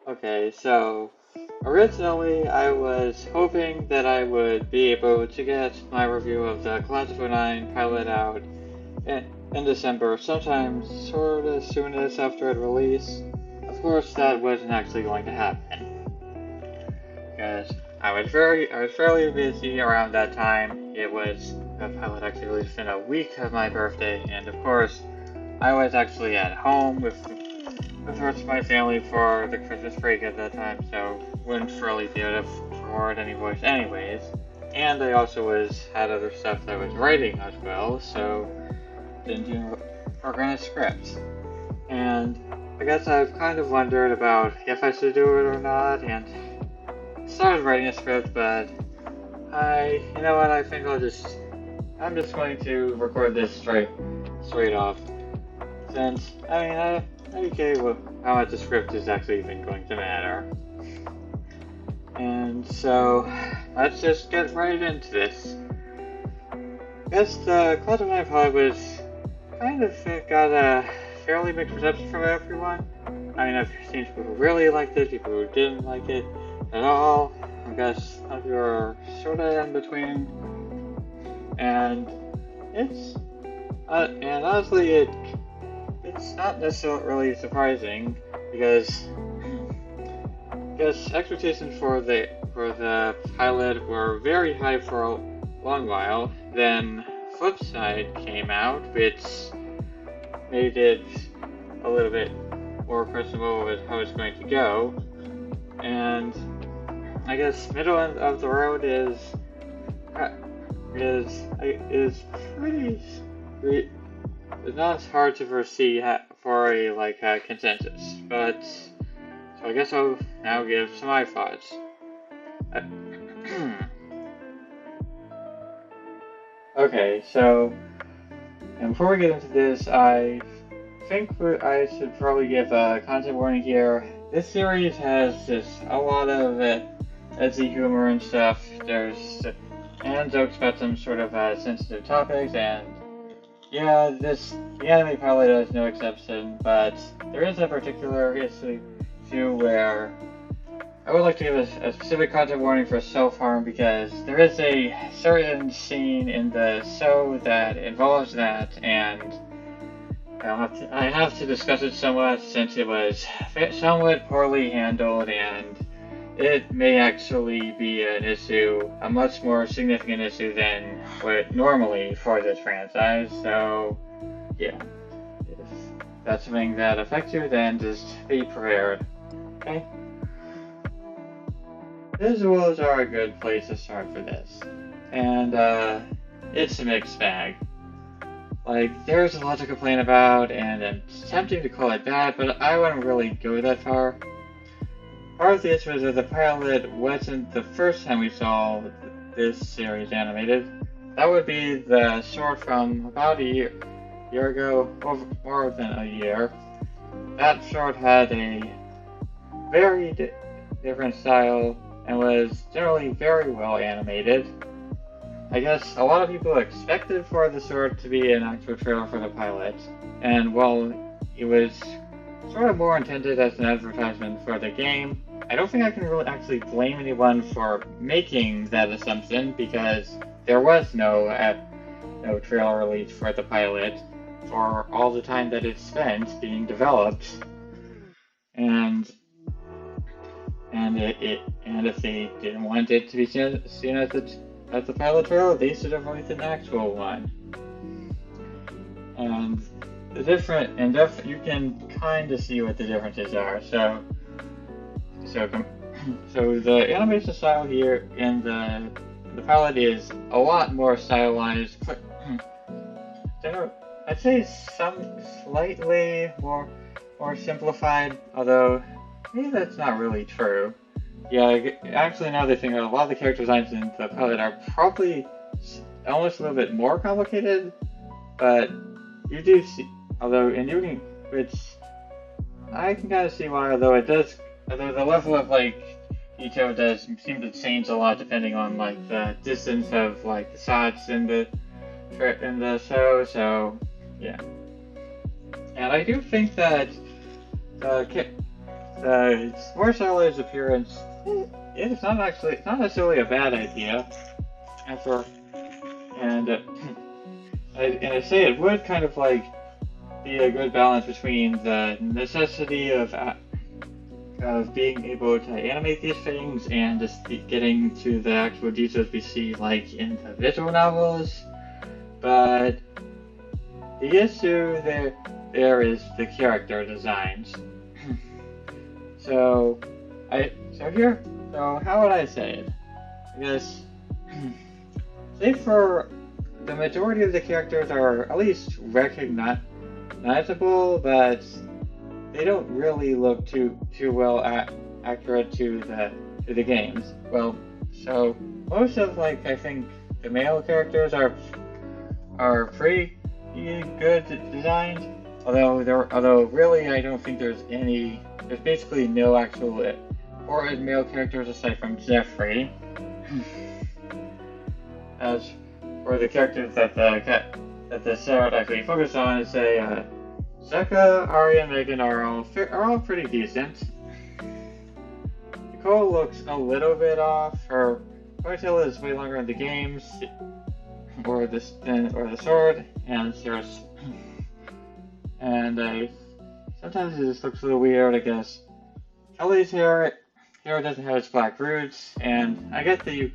Okay, so originally I was hoping that I would be able to get my review of the Class of '09 pilot out in December, sometime sort of soonest after it released. Of course, that wasn't actually going to happen because I was fairly busy around that time. It was the pilot actually released in a week of my birthday, and of course, I was actually at home with the rest of my family for the Christmas break at that time, so wouldn't really be able to record any voice anyways. And I also had other stuff that I was writing as well, so didn't do organic scripts. And I guess I've kind of wondered about if I should do it or not, and started writing a script, but you know what, I think I'm just going to record this straight off, since, okay, well, how much the script is actually even going to matter. And so, let's just get right into this. I guess the Cloud of Nine pilot was kind of got a fairly mixed reception from everyone. I've seen people who really liked it, people who didn't like it at all. I guess some of you are sort of in between. And and honestly, it's not necessarily really surprising because expectations for the pilot were very high for a long while. Then Flipside came out, which made it a little bit more questionable with how it's going to go. And I guess middle end of the road is pretty. It's not hard to foresee for a consensus, but so I guess I'll now give some my thoughts. Okay, so and before we get into this, I think I should probably give a content warning here. This series has just a lot of edgy humor and stuff. And jokes about some sort of sensitive topics, and yeah, the anime probably does no exception, but there is a particular issue where I would like to give a specific content warning for self-harm because there is a certain scene in the show that involves that, and I have to discuss it somewhat since it was somewhat poorly handled, and it may actually be an issue, a much more significant issue than what normally for this franchise. So, yeah, if that's something that affects you, then just be prepared. Okay? Visuals are a good place to start for this, and it's a mixed bag. There's a lot to complain about, and it's tempting to call it bad, but I wouldn't really go that far. Part of the issue is that the pilot wasn't the first time we saw this series animated. That would be the short from about a year ago, more than a year. That short had a very different style and was generally very well animated. I guess a lot of people expected for the short to be an actual trailer for the pilot, and while it was sort of more intended as an advertisement for the game, I don't think I can really actually blame anyone for making that assumption because there was no trailer release for the pilot for all the time that it spent being developed, and if they didn't want it to be seen as the pilot trailer, they should have released an actual one. And you can kind of see what the differences are. So the animation style here in the pilot is a lot more stylized. I'd say some slightly more simplified, although maybe that's not really true. Yeah, actually now that I think a lot of the character designs in the pilot are probably almost a little bit more complicated, but you do see, which I can kind of see why, although the level of detail does seem to change a lot depending on the distance of the shots in the show. So yeah, and I do think that It's more Sally's appearance. It's not necessarily a bad idea. After and I say it would kind of like be a good balance between the necessity of being able to animate these things and just getting to the actual details we see like in the visual novels. But the issue there is the character designs. So how would I say it? I guess say for the majority of the characters are at least recognizable, but they don't really look too well accurate to the games. Well, so most of I think the male characters are pretty good designed. Although really I don't think there's basically no actual horrid male characters aside from Jeffrey. As for the characters that the show actually focused on, is Zeka, Arya, and Megan are all pretty decent. Nicole looks a little bit off. Her ponytail is way longer in the games, or the sword, and sometimes it just looks a little weird. I guess Kelly's hair doesn't have its black roots, and I get that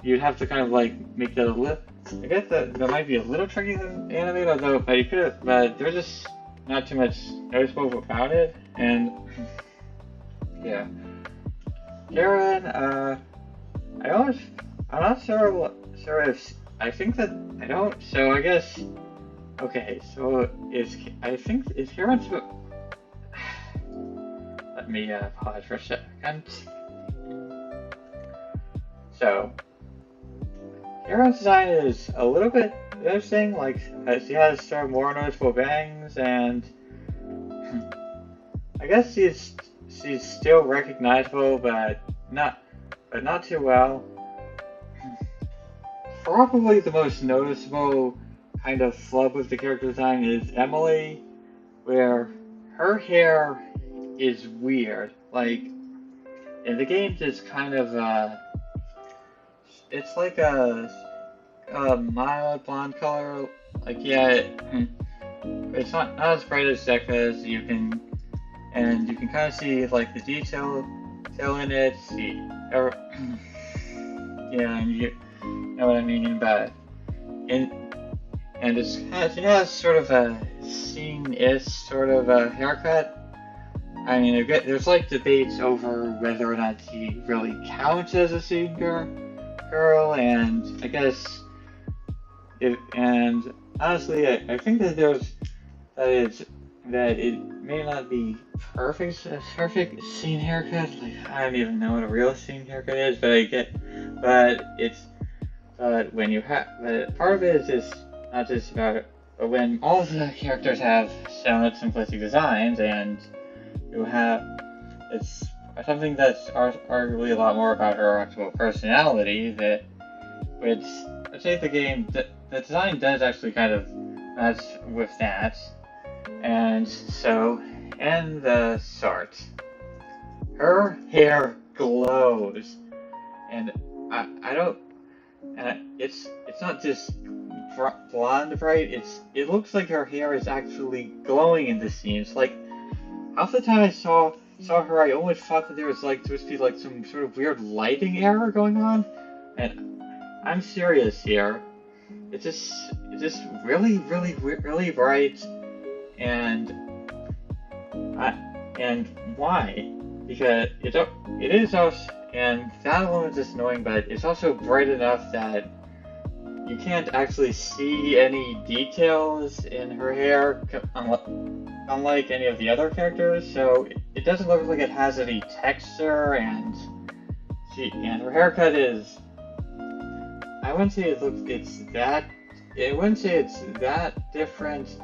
you'd have to kind of make that a little. I guess that might be a little tricky to animate, but there's just not too much noticeable about it. And yeah, Karen, I'm not sure if I think that I don't. So I guess okay. So is Karen? Let me pause for a second. So. Karen's design is a little bit interesting, she has sort of more noticeable bangs, and I guess she's still recognizable, but not too well. Probably the most noticeable kind of flub of the character design is Emily, where her hair is weird. In the games, it's kind of it's like a mild blonde color. It's not as bright as Zeka's. You can kind of see the detail in it. Yeah, and you know what I mean. But it has sort of a scene-ish sort of a haircut. I mean, there's debates over whether or not she really counts as a scene girl, and I guess and honestly, I think that it may not be perfect scene haircut. I don't even know what a real scene haircut is, but part of it is just not just about it, but when all of the characters have somewhat simplistic designs, and it's something that's arguably a lot more about her actual personality, which I'd say the design does actually kind of match with that. And so, in the short, her hair glows, and it's not just blonde bright. It looks like her hair is actually glowing in the scenes. Half the time I saw her, I almost thought that there was supposed to be some sort of weird lighting error going on, and I'm serious here. It's just really, really, really bright, and why? Because it is also, and that alone is just annoying, but it's also bright enough that you can't actually see any details in her hair, unlike any of the other characters. So it doesn't look like it has any texture, and her haircut is. I wouldn't say it's that different,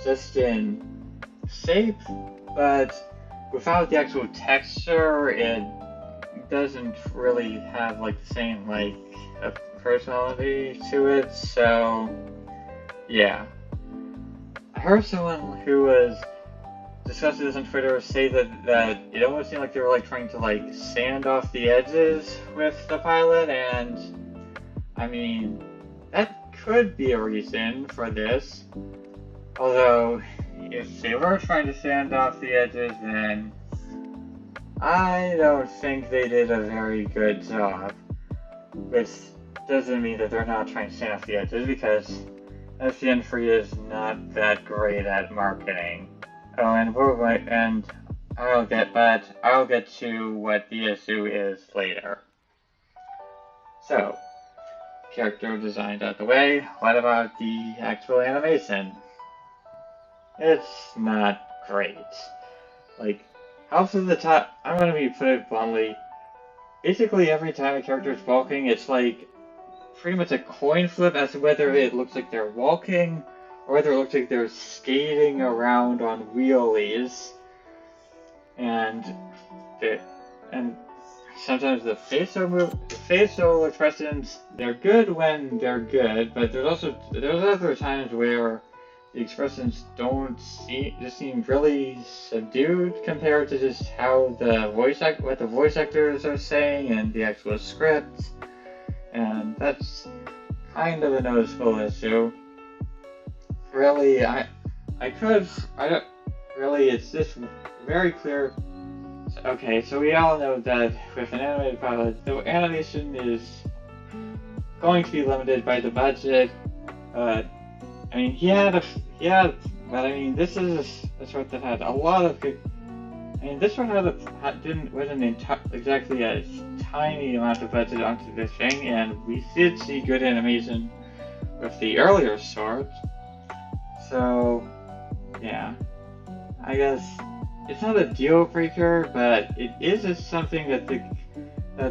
just in shape, but without the actual texture, it doesn't really have the same a personality to it. So yeah, I heard someone who was discussed this on Twitter say that it almost seemed like they were like trying to like sand off the edges with the pilot, and I mean that could be a reason for this. Although if they were trying to sand off the edges, then I don't think they did a very good job. Which doesn't mean that they're not trying to sand off the edges, because SCN3 is not that great at marketing. Oh, and I'll get to what the issue is later. So, character design out the way. What about the actual animation? It's not great. Like, half of the time, I'm gonna put it bluntly. Basically, every time a character is walking, it's like pretty much a coin flip as to whether it looks like they're walking or whether it looks like they're skating around on wheelies. And sometimes the facial expressions, they're good when they're good, but there's other times where the expressions just seem really subdued compared to just how what the voice actors are saying and the actual script, and that's kind of a noticeable issue. Really, it's just very clear. Okay, so we all know that with an animated pilot, the animation is going to be limited by the budget. I mean, but I mean, this is a short that had a lot of good. I mean, this one wasn't exactly a tiny amount of budget onto this thing, and we did see good animation with the earlier short. So, yeah, I guess it's not a deal breaker, but it is just something that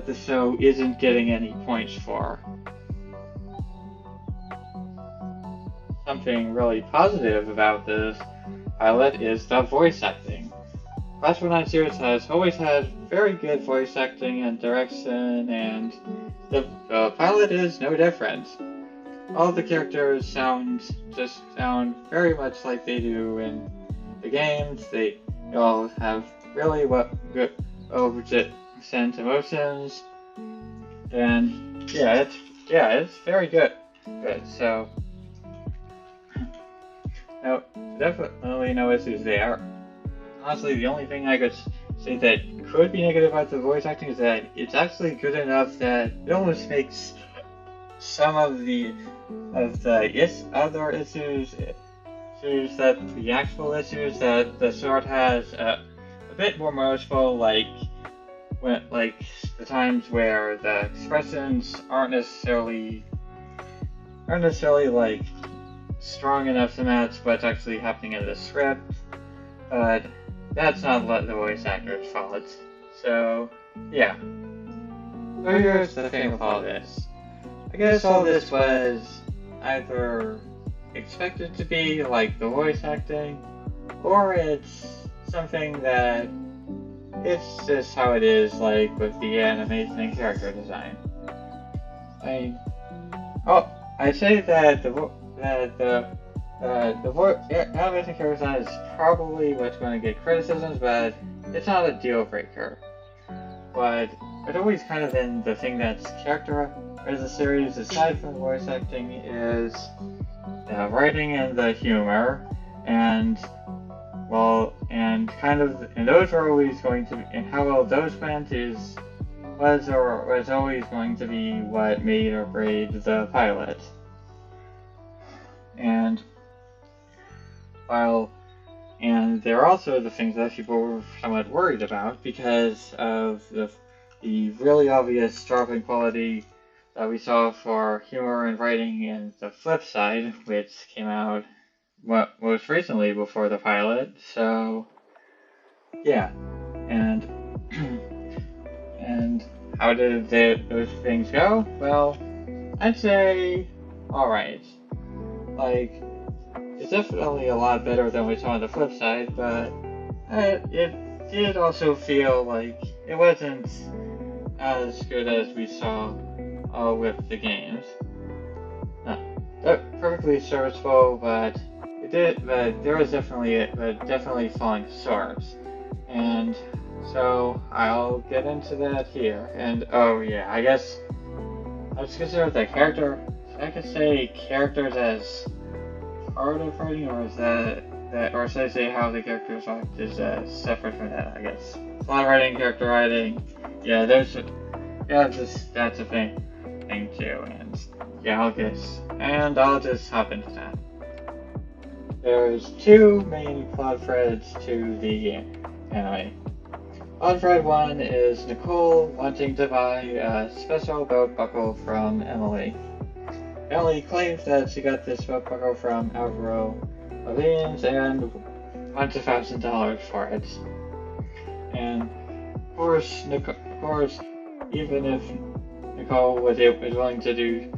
the show isn't getting any points for. Something really positive about this pilot is the voice acting. Classroom 9 series has always had very good voice acting and direction, and the pilot is no different. All the characters sound very much like they do in the games. They all have really good sense emotions, and it's very good. So. No, definitely no issues there. Honestly, the only thing I could say that could be negative about the voice acting is that it's actually good enough that it almost makes some of the other issues that the actual issues that the short has a bit more noticeable, like the times where the expressions aren't necessarily like strong enough to match what's actually happening in the script, but that's not the voice actor's fault. So, yeah. So here's the thing with all this. I guess all this was either expected to be like the voice acting, or it's something that it's just how it is, like with the animation and character design. I say that the animation character design is probably what's going to get criticisms, but it's not a deal breaker. But it's always kind of been the thing that's characterized the series, aside from voice acting, is the writing and the humor, and those are always going to be, and how well those went was always going to be what made or break the pilot. And they're also the things that people were somewhat worried about because of the really obvious drop in quality that we saw for humor and writing in the flip side, which came out most recently before the pilot. So, yeah, and how did those things go? Well, I'd say alright. Like, it's definitely a lot better than we saw on the flip side, but it did also feel like it wasn't as good as we saw with the games. Not perfectly serviceable, but it but there was definitely falling short, and so I'll get into that here. And oh yeah, I guess I was consider the character. I could say characters as part of writing, or is or should I say how the characters act is separate from that? I guess plot writing, character writing. Yeah, that's a thing too. And yeah, I'll just hop into that. There's two main plot threads to the anime. Plot thread 1 is Nicole wanting to buy a special belt buckle from Emily. Emily claims that she got this belt buckle from Alvaro Levine's and wants $1,000 for it. And of course, even if Nicole was willing to do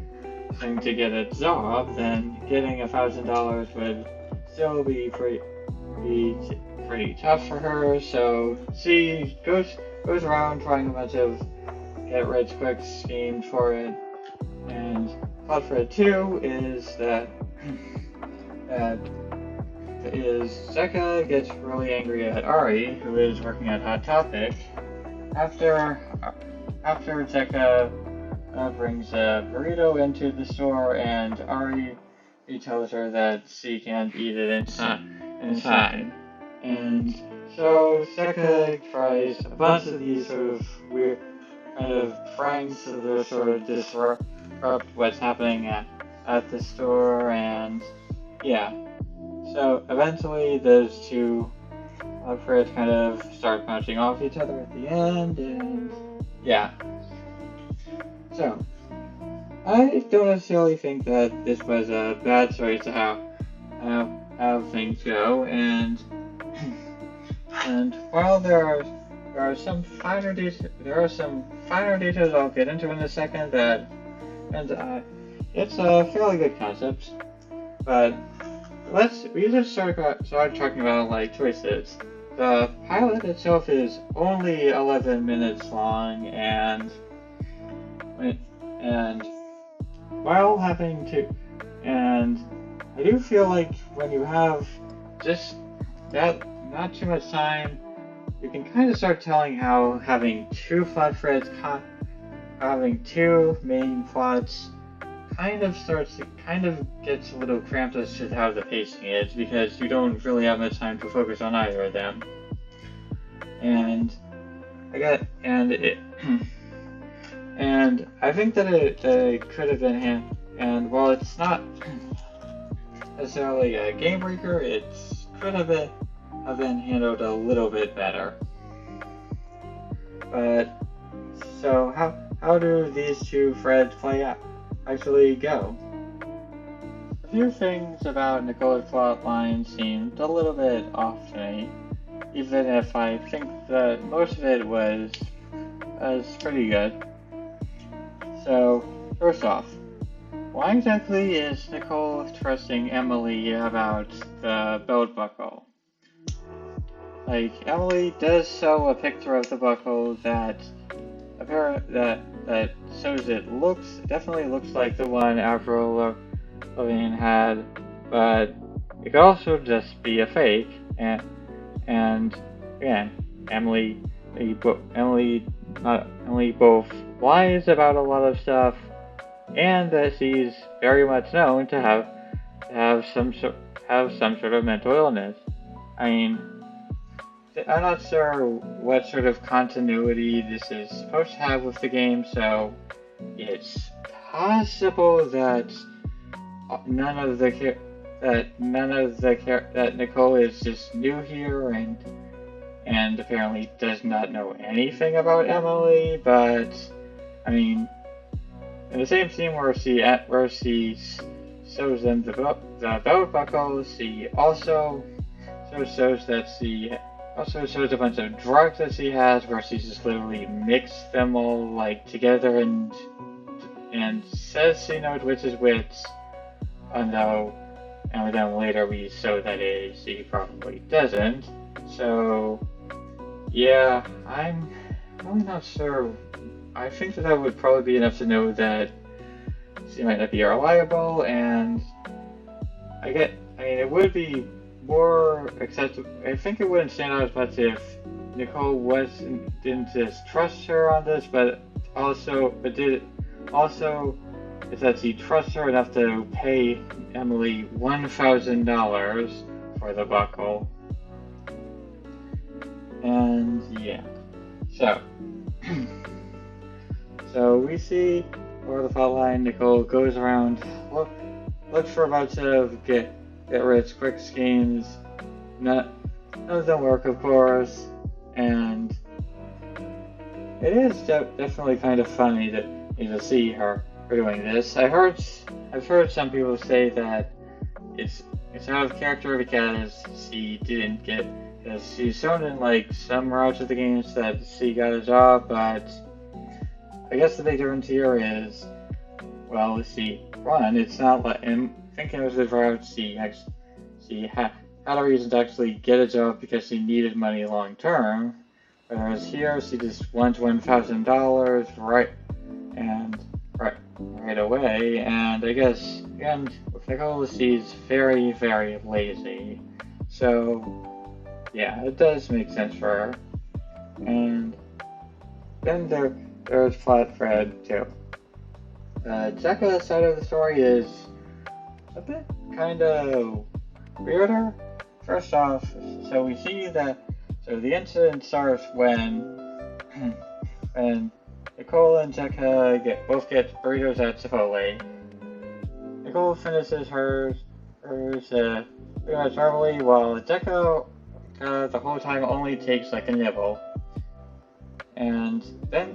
something to get a job, then getting $1,000 would still be pretty tough for her. So she goes around trying a bunch of get-rich-quick schemes for it. And plot thread 2 is that Zeka gets really angry at Ari, who is working at Hot Topic, after Zeka brings a burrito into the store, and Ari tells her that she can't eat it inside. And so Zeka tries a bunch of these sort of weird kind of pranks that sort of disrupt what's happening at the store, and yeah. So eventually those two threads kind of start bouncing off each other at the end, and yeah. So I don't necessarily think that this was a bad choice to how things go, and while there are some finer details I'll get into in a second it's a fairly good concept, but we just start talking about like choices. The pilot itself is only 11 minutes long, and while having to, and I do feel like when you have just that not too much time, you can kind of start telling how having two plot threads, having two main plots, kind of gets a little cramped as to how the pacing is, because you don't really have much time to focus on either of them. And I think that it could have been and while it's not necessarily a game breaker, it could have been handled a little bit better. But so how do these two threads actually go? A few things about Nicole's plot line seemed a little bit off to me, even if I think that most of it was pretty good. So, first off, why exactly is Nicole trusting Emily about the belt buckle? Like, Emily does show a picture of the buckle that shows definitely looks like the one Avril Lavigne had, but it could also just be a fake, and again, Emily both lies about a lot of stuff, and that she's very much known to have some sort of mental illness. I mean, I'm not sure what sort of continuity this is supposed to have with the game, so it's possible that that Nicole is just new here and apparently does not know anything about Emily. But I mean, in the same scene where she shows them the belt buckle, she also shows a bunch of drugs that she has, where she just literally mixed them all like together and says she knows which is which, and then later we show that she probably doesn't. So yeah, I'm really not sure. I think that would probably be enough to know that she might not be reliable, and I mean, it would be more acceptable. I think it wouldn't stand out as much if Nicole didn't just trust her on this, but also is that she trusts her enough to pay Emily $1,000 for the buckle. And yeah, so so we see over the fault line, Nicole goes around, looks for a bunch of get rich quick schemes. None of them work, of course, and it is definitely kind of funny to see her doing this. I've heard some people say that it's out of character because she's shown in like some routes of the games that she got a job, but I guess the big difference here is, well, it's not like, I'm thinking it was the route she had a reason to actually get a job because she needed money long term, whereas here she just wants $1,000 right away, and I guess, and with Nicole, she's very, very lazy, so yeah, it does make sense for her. And then there's Flat Fred too. Jekka's side of the story is a bit kind of weirder. First off, so we see that, so the incident starts when Nicole and Jekka both get burritos at Chipotle. Nicole finishes hers pretty much normally, while Jekka the whole time only takes like a nibble. And then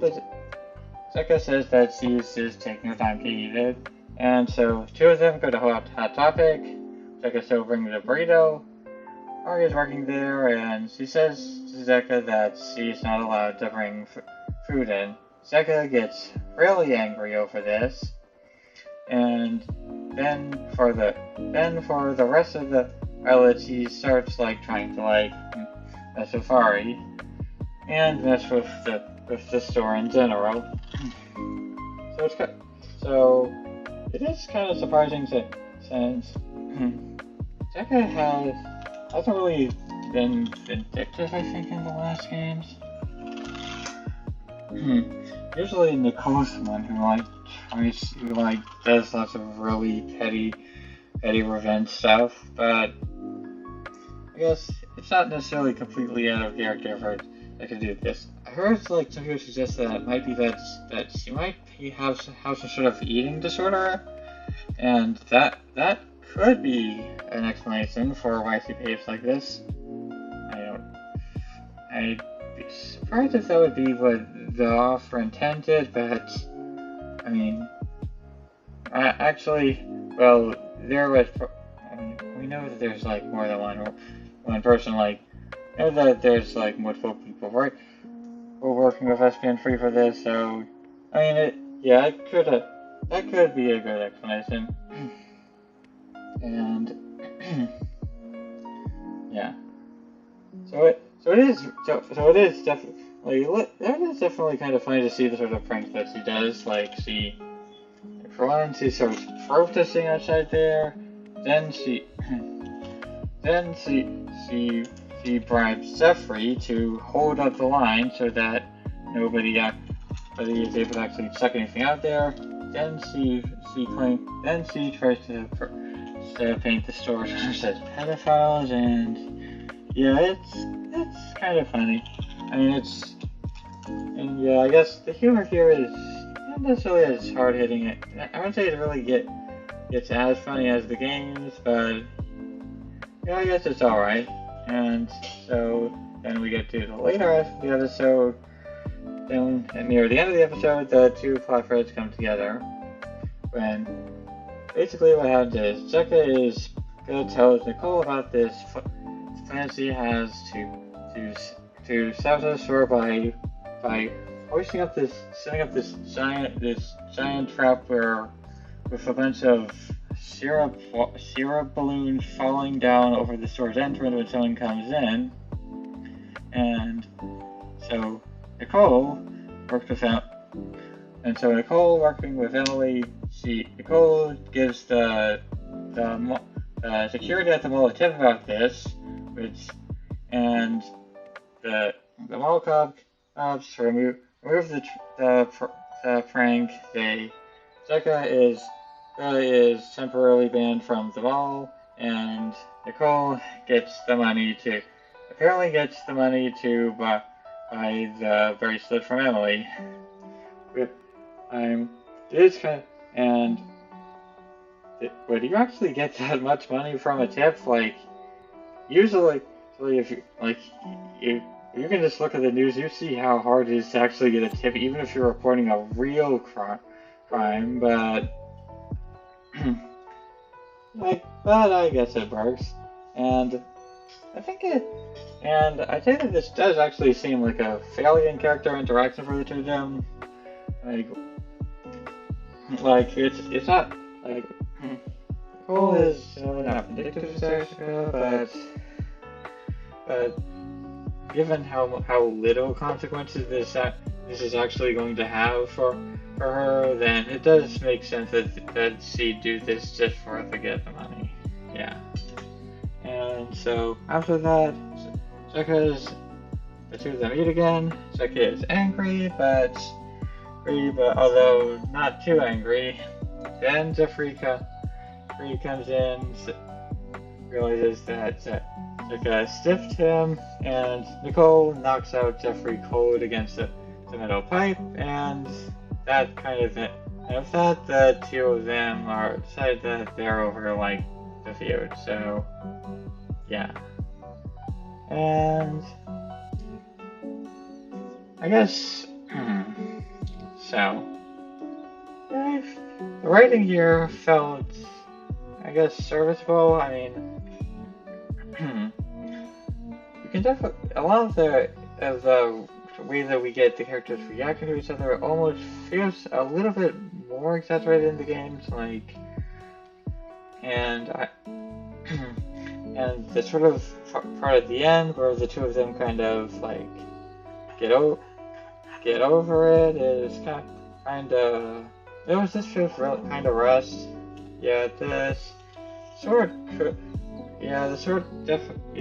Jekka says that she's just taking her time to eat it. And so two of them go to Hot Topic. Jekka still brings a burrito. Ari's working there, and she says to Jekka that she's not allowed to bring food in. Jekka gets really angry over this, and then for the rest of the pilot, she starts like trying to mess with Ari and mess with the store in general. So it is kind of surprising since Jekka hasn't really been vindictive, I think, in the last games. Usually Nicole's the one who does lots of really petty revenge stuff, but I guess it's not necessarily completely out of character for her to do this. I heard some people suggest that it might be that she might have some sort of eating disorder, and that could be an explanation for why she behaves like this. I'd be surprised if that would be what the offer intended, but I mean, actually, well, we know that there's more than one person. We know that there's multiple people, right? We're working with SPN Free for this, so I mean, that could be a good explanation. And yeah, so it is definitely kind of funny to see the sort of pranks that she does. For one, she starts protesting outside there. Then she bribes Jeffrey to hold up the line so that nobody is able to actually check anything out there. Then she tries to paint the store as pedophiles, and yeah, it's kind of funny. I mean, I guess the humor here is not necessarily as hard hitting. I wouldn't say it really gets as funny as the games, but yeah, I guess it's alright. And so then we get to the later half of the episode. Then near the end of the episode, the two plot threads come together. When basically what happens is Jekka is gonna tell Nicole about this plan she has to sabotage the store by setting up this giant trap with a bunch of syrup balloons falling down over the store's entrance when someone comes in. And so Nicole working with Emily, Nicole gives the security at the mall a tip about this, and the mall cops remove the prank. Becca is temporarily banned from the mall, and Nicole apparently gets the money to buy the bracelet from Emily. I'm it's kind of, and would you actually get that much money from a tip? Like usually if you can just look at the news, you see how hard it is to actually get a tip, even if you're reporting a real crime. But but I guess it works, and I think that this does actually seem like a fairly in-character interaction for the two of them. It's not like Cole is not vindictive to Jessica, but given how little consequences this is actually going to have for her, then it does make sense that she'd do this just for her to get the money. Yeah. And so after that, the two of them meet again. Jessica is angry, but although not too angry. Then Jeffrey comes in, realizes that Jessica stiffed him, and Nicole knocks out Jeffrey cold against the metal pipe, and that kind of it. And with that, the two of them decide that they're over the feud. So yeah, and I guess so. The writing here felt, I guess, serviceable. I mean, you can definitely a lot of the way that we get the characters reacting to each other almost feels a little bit more exaggerated in the games, and the sort of part at the end where the two of them kind of get over it is kind of. This feels kind of rushed. Yeah, this sword. Yeah,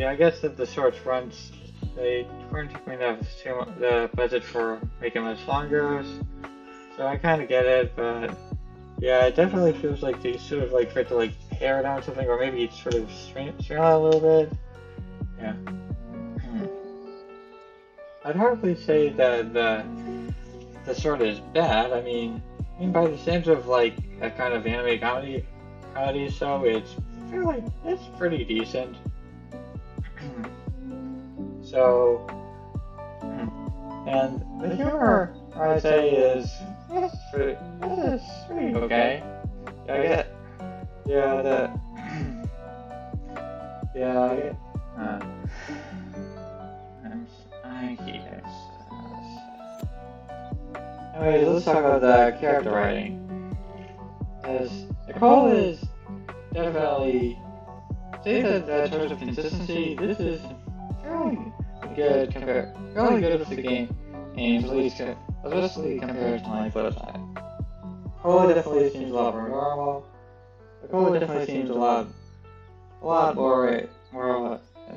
I guess that the sword runs. They weren't going to have the budget for making much longer, so I kind of get it. But yeah, it definitely feels like they should have tried to pare down something, or maybe sort of string out a little bit. Yeah. I'd hardly say that the sword is bad. I mean, by the standards of a kind of anime comedy, so it's pretty decent. So, and the humor I'd say is pretty okay. I hate it. Anyways, let's talk about the character writing. As Nicole is definitely, say that in terms of consistency, this is fairly good with the games, at least especially compared to my flip side. Nicole definitely seems a lot more normal. Nicole definitely seems a lot more in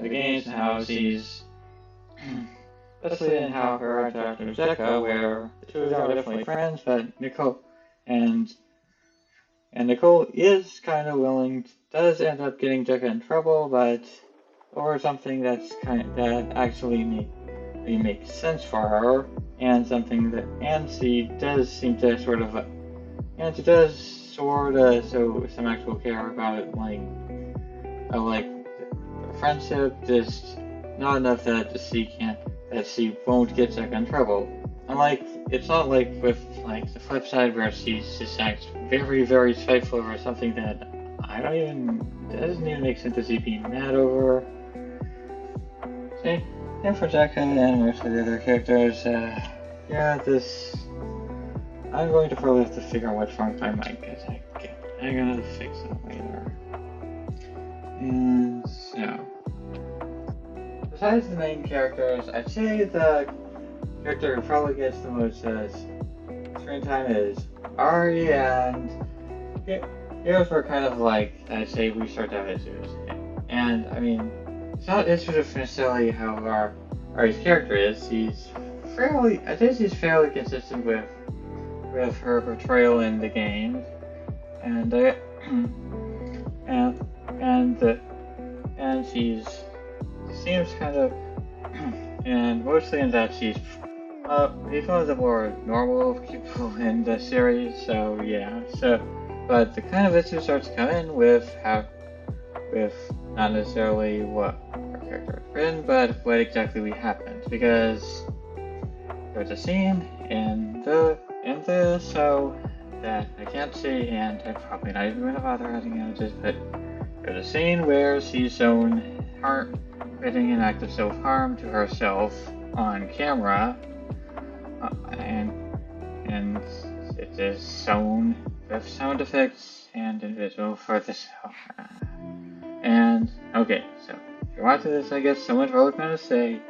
the games and how she's. Especially in how her interaction with Jessica, where the two of them are definitely friends, but Nicole is kind of does end up getting Jessica in trouble, but over something that actually makes sense for her, and she does seem to show some actual care about it, friendship, just not enough that she won't get Jessica in trouble. It's not with the flip side where she just acts very, very spiteful over something that doesn't even make sense to see being mad over. And for Jessica and most of the other characters, I'm going to probably have to figure out what font I might get. I'm gonna fix that later. And so. Besides the main characters, I'd say the character who probably gets the most screen time is Ari, and here's where kind of like I say we start to have issues. And I mean, it's not issues of necessarily how our character is. I think she's fairly consistent with her portrayal in the games, and and and she's seems kind of and mostly in that she's one of the more normal people in the series. So yeah, but the kind of issue starts to come in with not necessarily what our character has written, but what exactly happened, because there's a scene in the show that I can't see, and I'm probably not even going to bother adding images, but there's a scene where she's shown committing an act of self-harm to herself on camera, and it is shown with sound effects and invisible for the show. And okay, so if you're watching this, I guess someone's probably going to say,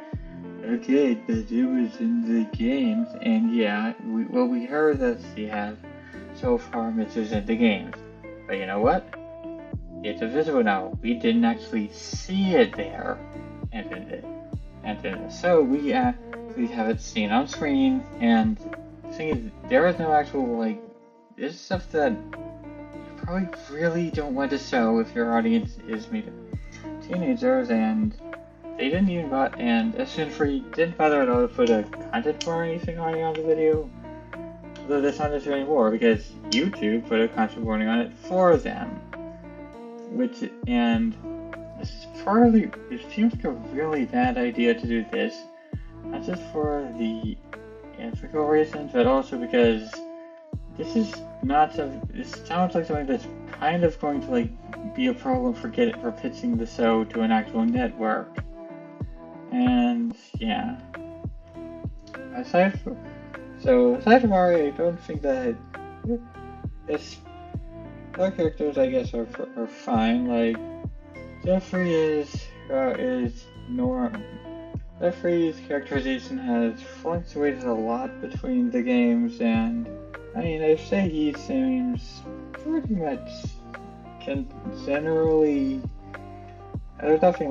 okay, but it was in the games, and yeah, we heard that she had self-harm issues in the games, but you know what? It's invisible now. We didn't actually see it there, and in the show we actually have it seen on screen. And the thing is, there is no actual this is stuff that you probably really don't want to show if your audience is maybe teenagers, and they didn't even bother, and SN3 didn't bother at all to put a content warning or anything on the video. Although that's not necessary anymore because YouTube put a content warning on it for them. And this is it seems like a really bad idea to do this, not just for the ethical reasons, but also because this sounds like something that's kind of going to be a problem for pitching the show to an actual network. And yeah, aside from Ari, I don't think that other characters, I guess, are fine. Like Jeffrey's characterization has fluctuated a lot between the games, and I mean, I'd say he seems pretty much generally. There's nothing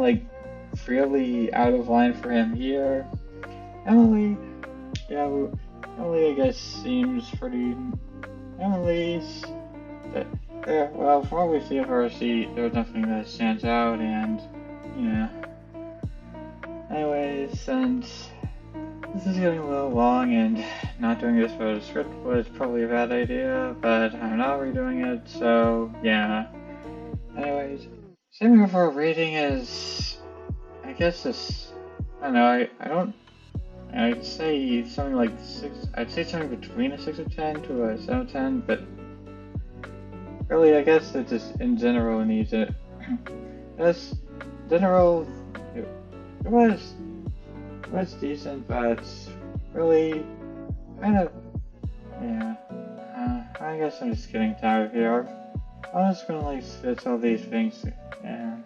really out of line for him here. Emily, I guess seems pretty. Emily's. Well, from what we see of her, there's nothing that stands out, and yeah. Anyways, and this is getting a little long, and not doing this for the script was probably a bad idea, but I'm not redoing it, so yeah. Anyways, same for a rating is, I guess it's, I don't know, I'd say something like 6, I'd say something between a 6 of 10 to a 7 of 10, but really, I guess it just in general needs it. As general, it was decent, but really, kind of, yeah. I guess I'm just getting tired here. I'm just gonna switch all these things, and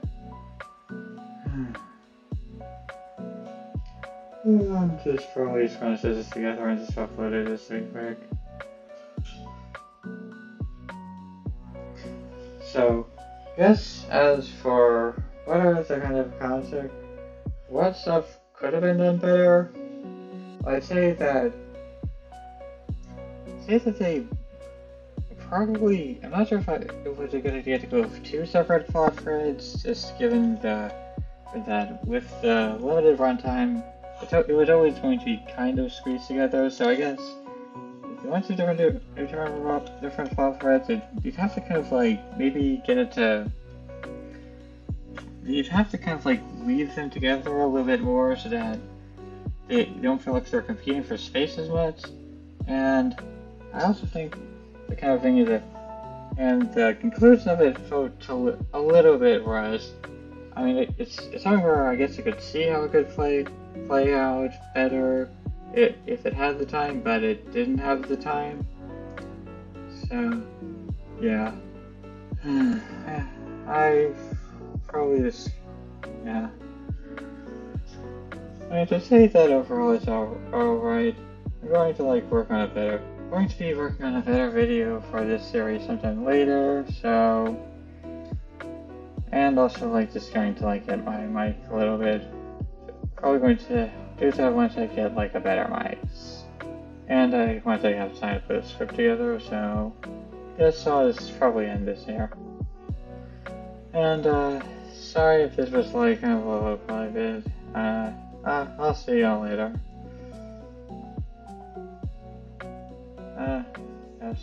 I'm just probably just gonna set this together and just upload it just real quick. So, yes, as for what are the kind of concept, what stuff could have been done better, I'd say that they probably, I'm not sure if it was a good idea to go with 2 separate plot threads, just given that with the limited runtime, it was always going to be kind of squeezed together, so I guess if you want to different plot threads, you'd have to kind of maybe get it to, you'd have to kind of weave them together a little bit more so that they don't feel like they're competing for space as much. And I also think the kind of thing is that, and the conclusion of it felt a little bit rushed. I mean, it's something where I guess you could see how it could play out better if it had the time, but it didn't have the time. So, yeah. I probably just, yeah. I mean, to say that overall it's alright, I'm going to work on it better. going to be working on a better video for this series sometime later, so... And also, like, just going to, like, get my mic a little bit. Probably going to do that once I get, like, a better mic. And once I have time to put a script together, so... Yes, so I'll just probably end this here. And, sorry if this was, like, kind of a low quality bit. I'll see y'all later. Yes.